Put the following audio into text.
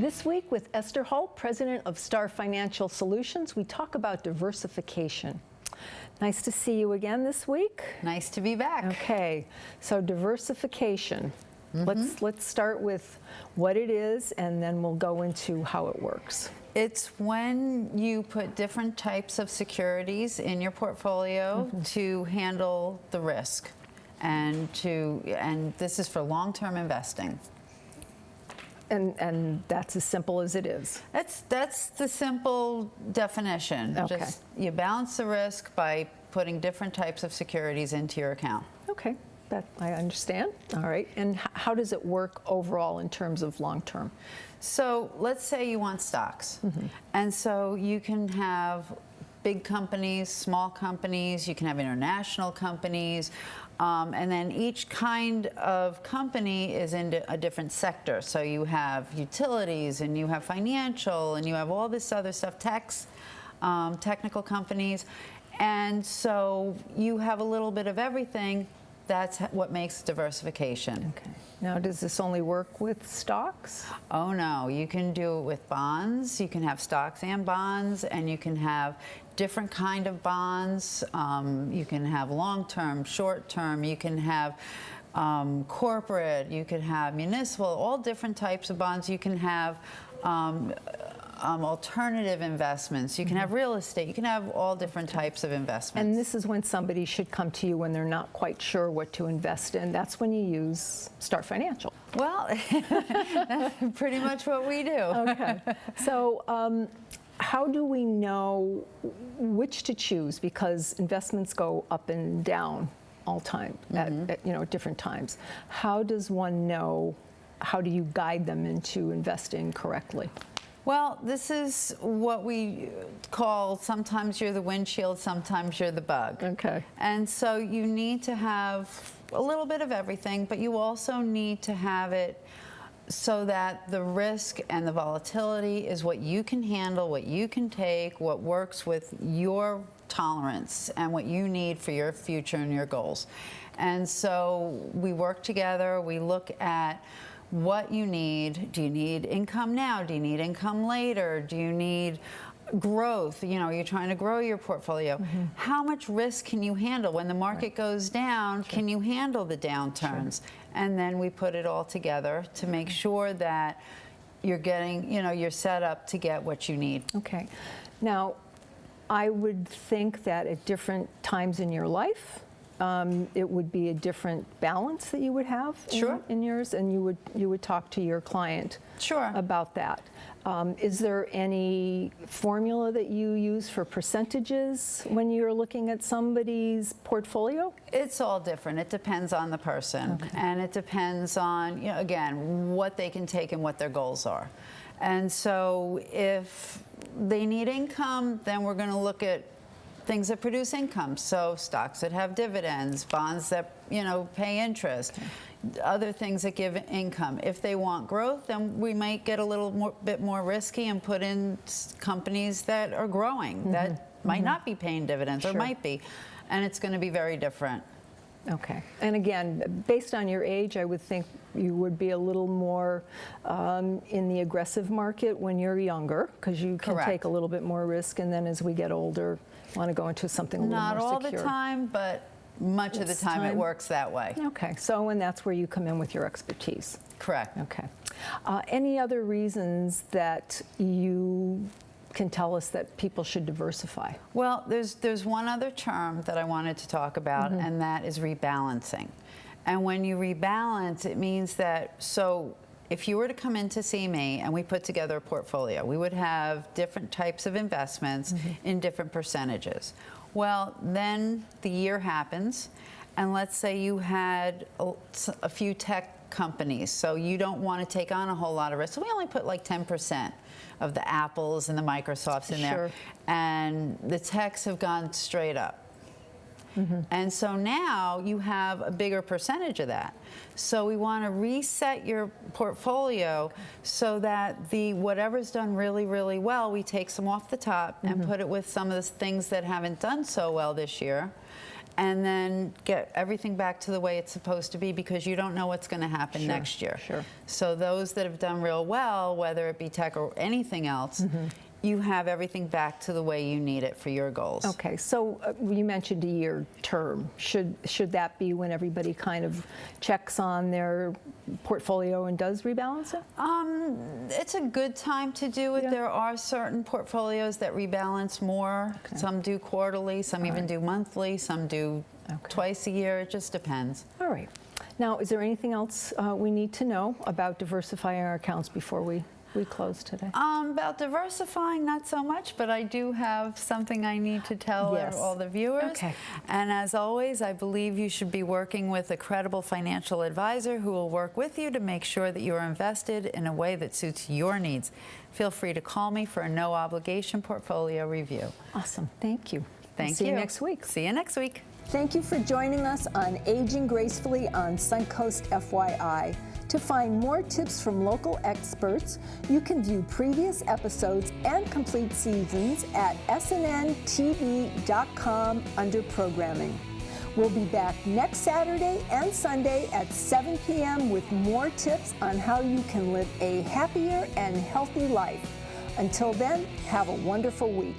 This week with Esther Halt, President of Star Financial Solutions, we talk about diversification. Nice to see you again this week. Nice to be back. Okay, so diversification. Let's start with what it is, and then we'll go into how it works. It's when you put different types of securities in your portfolio to handle the risk, and this is for long-term investing. And that's as simple as it is. That's the simple definition. Okay. Just you balance the risk by putting different types of securities into your account. Okay, that I understand. All right, and how does it work overall in terms of long term? So let's say you want stocks, and so you can have big companies, small companies, you can have international companies, and then each kind of company is in a different sector. So you have utilities, and you have financial, and you have all this other stuff, technical companies, and so you have a little bit of everything. That's what makes diversification. Okay. Now, does this only work with stocks? Oh no, you can do it with bonds. You can have stocks and bonds, and you can have different kind of bonds. You can have long-term, short-term. You can have corporate. You can have municipal. All different types of bonds. You can have alternative investments. You can have real estate. You can have all different types of investments. And this is when somebody should come to you when they're not quite sure what to invest in. That's when you use Star Financial. Well, that's pretty much what we do. Okay. So how do we know which to choose? Because investments go up and down all time at different times. How does one know? How do you guide them into investing correctly? Well, this is what we call, sometimes you're the windshield, sometimes you're the bug. Okay. And so you need to have a little bit of everything, but you also need to have it so that the risk and the volatility is what you can handle, what you can take, what works with your tolerance and what you need for your future and your goals. And so we work together, we look at what you need. Do you need income now? Do you need income later? Do you need growth? You know, you're trying to grow your portfolio. How much risk can you handle? When the market goes down, can you handle the downturns? And then we put it all together to make sure that you're getting, you're set up to get what you need. Okay. Now, I would think that at different times in your life, it would be a different balance that you would have in yours, and you would talk to your client about that. Is there any formula that you use for percentages when you're looking at somebody's portfolio? It's all different. It depends on the person, and it depends on, again, what they can take and what their goals are. And so if they need income, then we're going to look at things that produce income, so stocks that have dividends, bonds that pay interest, other things that give income. If they want growth, then we might get a little bit more risky and put in companies that are growing, that might not be paying dividends, or might be, and it's going to be very different. Okay. And again, based on your age, I would think you would be a little more in the aggressive market when you're younger, because you can take a little bit more risk, and then as we get older, want to go into something a little more secure. Not all the time, but much of the time it works that way. Okay, so and that's where you come in with your expertise. Correct. Okay. Any other reasons that you can tell us that people should diversify? Well, there's one other term that I wanted to talk about, and that is rebalancing. And when you rebalance, it means that, so if you were to come in to see me and we put together a portfolio, we would have different types of investments in different percentages. Well, then the year happens, and let's say you had a few tech companies, so you don't want to take on a whole lot of risk. So we only put like 10% of the Apples and the Microsofts in there, and the techs have gone straight up. And so now you have a bigger percentage of that. So we want to reset your portfolio so that whatever's done really, really well, we take some off the top and put it with some of the things that haven't done so well this year. and then get everything back to the way it's supposed to be, because you don't know what's going to happen next year. Sure. So those that have done real well, whether it be tech or anything else, you have everything back to the way you need it for your goals. Okay, so you mentioned a year term. Should that be when everybody kind of checks on their portfolio and does rebalance it? It's a good time to do it. Yeah. There are certain portfolios that rebalance more. Okay. Some do quarterly, some even right. do monthly, some do twice a year. It just depends. All right. Now, is there anything else we need to know about diversifying our accounts before we close today? About diversifying, not so much, but I do have something I need to tell Yes. all the viewers. Okay. And as always, I believe you should be working with a credible financial advisor who will work with you to make sure that you are invested in a way that suits your needs. Feel free to call me for a no obligation portfolio review. Awesome. Thank you. Thank you. See you next week. See you next week. Thank you for joining us on Aging Gracefully on Suncoast FYI. To find more tips from local experts, you can view previous episodes and complete seasons at snntv.com under Programming. We'll be back next Saturday and Sunday at 7 p.m. with more tips on how you can live a happier and healthy life. Until then, have a wonderful week.